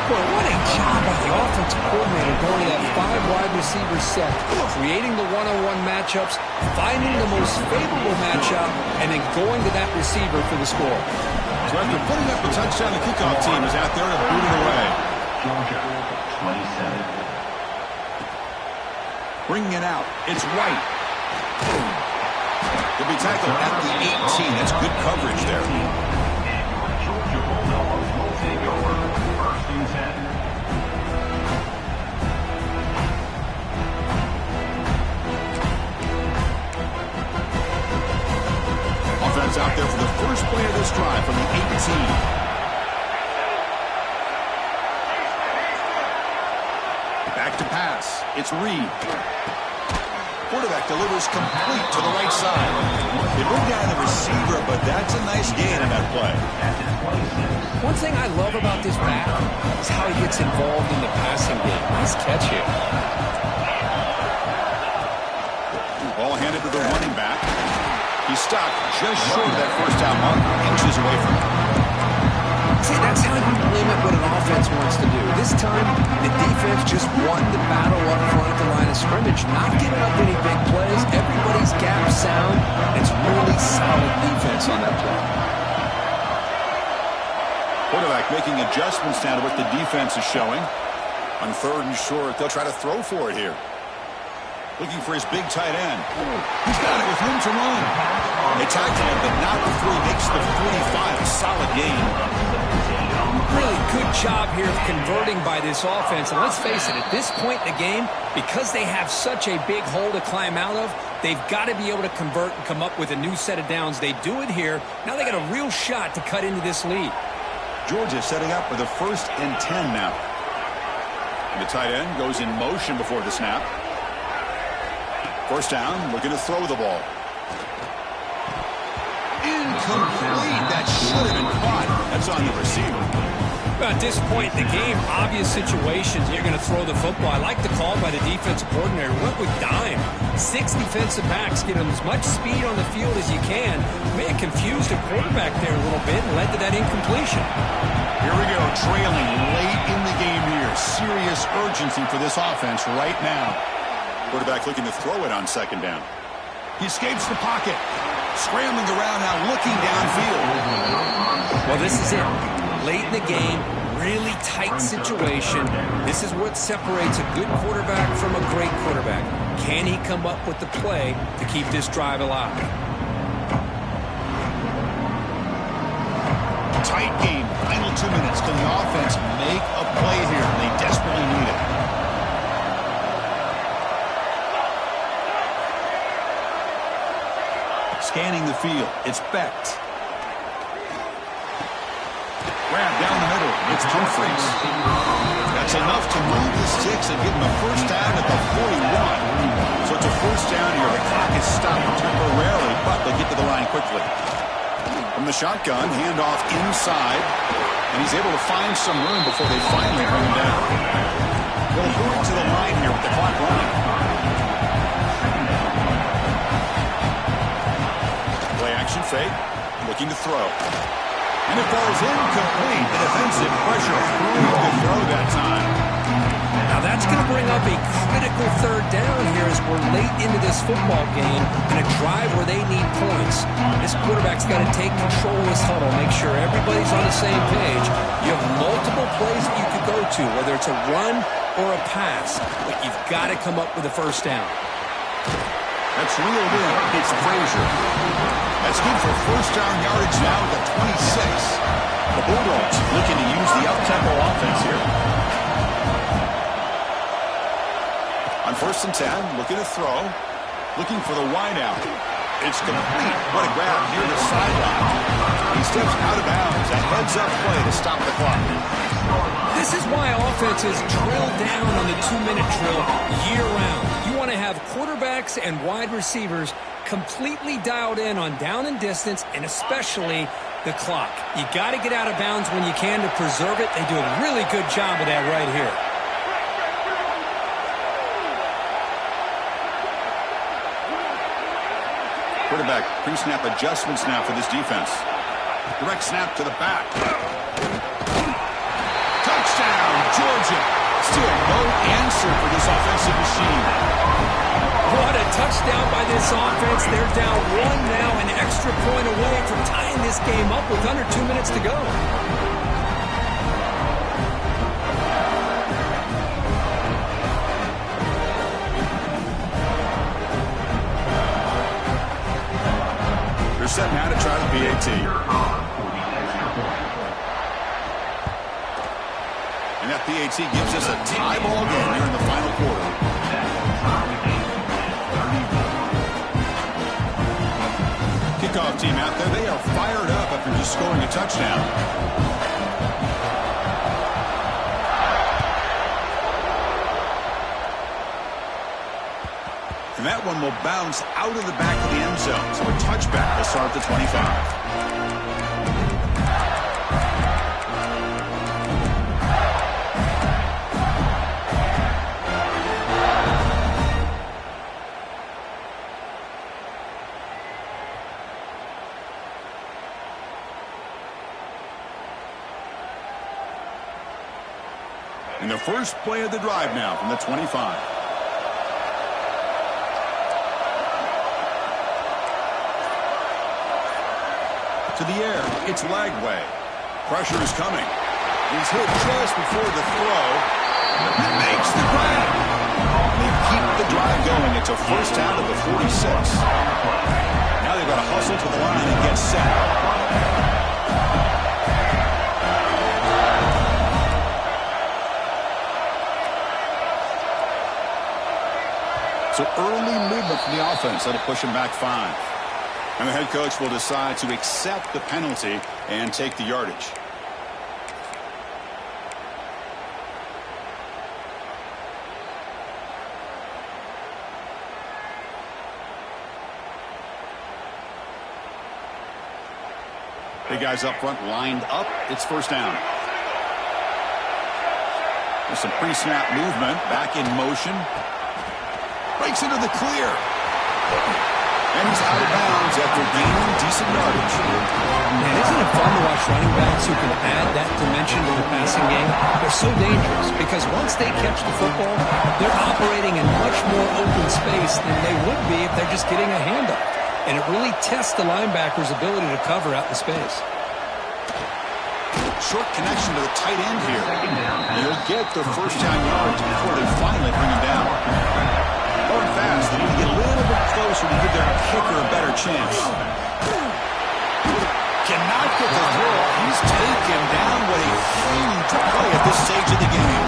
Boy, what a job by the offensive coordinator going to that 5-wide receiver set, creating the one-on-one matchups, finding the most favorable matchup, and then going to that receiver for the score. So after putting up the touchdown, the kickoff team is out there to boot it away. Georgia, 27. Bringing it out. It's White. He'll be tackled at the 18. That's good coverage there. Georgia Bulldogs will take over. First and 10. Offense out there for the first play of this drive from the 18. Back to pass. It's Reed. Quarterback delivers complete to the right side. They bring down the receiver, but that's a nice gain in that play. One thing I love about this back is how he gets involved in the passing game. Nice catch here. Ball handed to the running back. He's stopped just short of that first down mark, inches away from it. See, that's how you limit what an offense wants to do. This time, the defense just won the battle up front at the line of scrimmage, not giving up any big plays. Everybody's gap sound. It's really solid defense on that play. Quarterback making adjustments now to what the defense is showing. On third and short, they'll try to throw for it here. Looking for his big tight end. He's got it with room to run. They tackle him, but not before he makes the 45. A solid gain. Really good job here of converting by this offense. And let's face it, at this point in the game, because they have such a big hole to climb out of, they've got to be able to convert and come up with a new set of downs. They do it here. Now they got a real shot to cut into this lead. Georgia setting up for the 1st and 10 now. And the tight end goes in motion before the snap. First down, looking to throw the ball. Incomplete. That should have been caught. That's on the receiver. Well, at this point in the game, obvious situations, you're going to throw the football. I like the call by the defensive coordinator. Went with dime. 6 defensive backs, get them as much speed on the field as you can. May have confused the quarterback there a little bit and led to that incompletion. Here we go, trailing late in the game here. Serious urgency for this offense right now. Quarterback looking to throw it on second down. He escapes the pocket. Scrambling around now, looking downfield. Well, this is it. Late in the game, really tight situation. This is what separates a good quarterback from a great quarterback. Can he come up with the play to keep this drive alive? Tight game. Final 2 minutes. Can the offense make a play here? They desperately need it. Scanning the field. It's Becht. Grab down the middle. It's Humphries. That's enough to move the sticks and give him a first down at the 41. So it's a first down here. The clock is stopped temporarily, but they get to the line quickly. From the shotgun, handoff inside, and he's able to find some room before they finally bring him down. They'll hurry to the line here with the clock running. Play action fake, looking to throw. And it falls incomplete. The defensive pressure proved the throw that time. Now that's going to bring up a critical third down here as we're late into this football game in a drive where they need points. This quarterback's got to take control of this huddle, make sure everybody's on the same page. You have multiple plays that you could go to, whether it's a run or a pass, but you've got to come up with a first down. That's reeled in. It's Frazier. That's good for first down yardage now at the 26. The Bulldogs looking to use the up-tempo offense here. On 1st and 10, looking to throw. Looking for the wideout. It's complete. What a grab near the sideline. He steps out of bounds. A heads-up play to stop the clock. This is why offenses drill down on the 2-minute drill year-round. You want to have quarterbacks and wide receivers completely dialed in on down and distance, and especially the clock. You got to get out of bounds when you can to preserve it. They do a really good job of that right here. Quarterback pre-snap adjustments now for this defense. Direct snap to the back. Touchdown, Georgia. Still no answer for this offensive machine. What a touchdown by this offense. They're down 1 now, an extra point away from tying this game up with under 2 minutes to go. They're set now to try the PAT. And that PAT gives us a tie ball game here in the final quarter. Kickoff team out there. They are fired up after just scoring a touchdown. And that one will bounce out of the back of the end zone. So a touchback will start at the 25. And the first play of the drive now from the 25. To the air, it's Lagway. Pressure is coming. He's hit just before the throw. And makes the grab. They keep the drive going. It's a first down at the 46. Now they've got to hustle to the line and get set. So early movement from the offense that'll push him back 5. And the head coach will decide to accept the penalty and take the yardage. Big guys up front lined up. It's first down. There's some pre-snap movement. Back in motion. Breaks into the clear. And he's out of bounds after gaining decent yardage. Man, isn't it fun to watch running backs who can add that dimension to the passing game? They're so dangerous because once they catch the football, they're operating in much more open space than they would be if they're just getting a handoff. And it really tests the linebacker's ability to cover out the space. Short connection to the tight end here. He'll get the first down yards before they finally bring him down. Going fast, they need to get a little bit closer to give their kicker a better chance. Cannot get the throw. He's taken down. What a huge play at this stage of the game.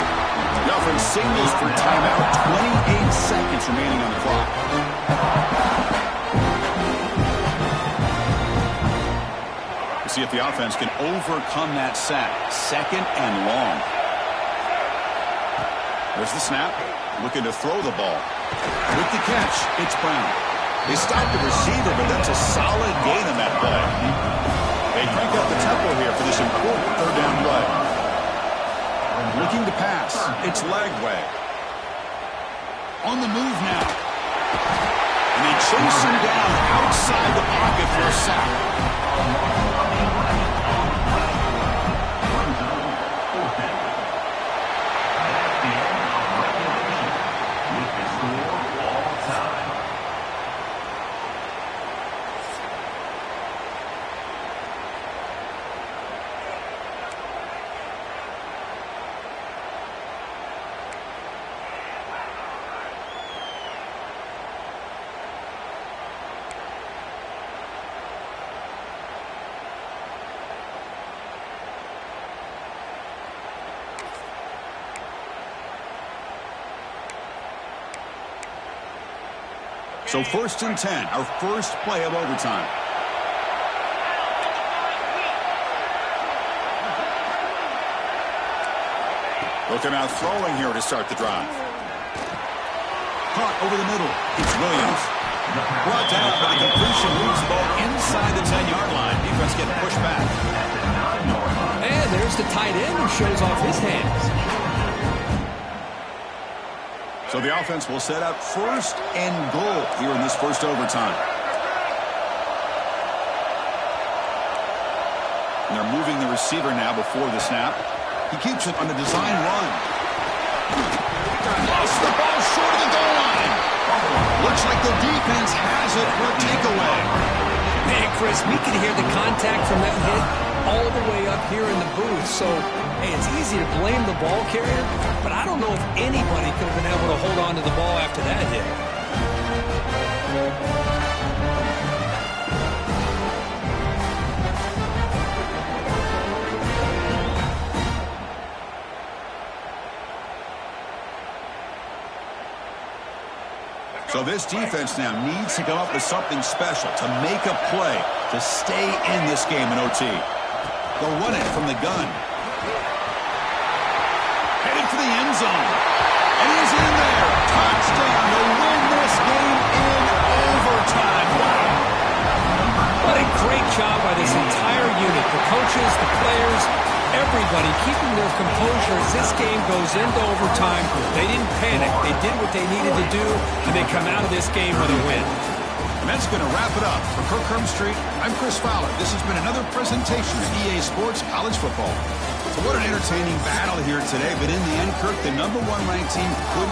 The offense signals for timeout. 28 seconds remaining on the clock. We'll see if the offense can overcome that sack. Second and long. There's the snap. Looking to throw the ball. With the catch, it's Brown. They stopped the receiver, but that's a solid gain on that play. They crank up the tempo here for this important third down play. Looking to pass. It's Lagway. On the move now. And they chase him down outside the pocket for a sack. So 1st and 10, our first play of overtime. Looking out throwing here to start the drive. Caught over the middle. It's Williams. Brought down, but the completion moves the ball inside the 10-yard line. Defense getting pushed back. And there's the tight end who shows off his hands. So the offense will set up 1st and goal here in this first overtime. And they're moving the receiver now before the snap. He keeps it on the design run. Lost the ball short of the goal line. Looks like the defense has it for a takeaway. Hey, Chris, we can hear the contact from that hit all the way up here in the booth. So, hey, it's easy to blame the ball carrier, but I don't know if anybody could have been able to hold on to the ball after that hit. So this defense now needs to come up with something special to make a play to stay in this game in OT. They'll run it from the gun. Headed for the end zone. And he's in there. Touchdown to win this game in overtime. Wow. What a great job by this entire unit. The coaches, the players, everybody keeping their composure as this game goes into overtime. They didn't panic. They did what they needed to do, and they come out of this game with a win. And that's going to wrap it up. For Kirk Herbstreit, I'm Chris Fowler. This has been another presentation of EA Sports College Football. So what an entertaining battle here today. But in the end, Kirk, the #1 ranked team couldn't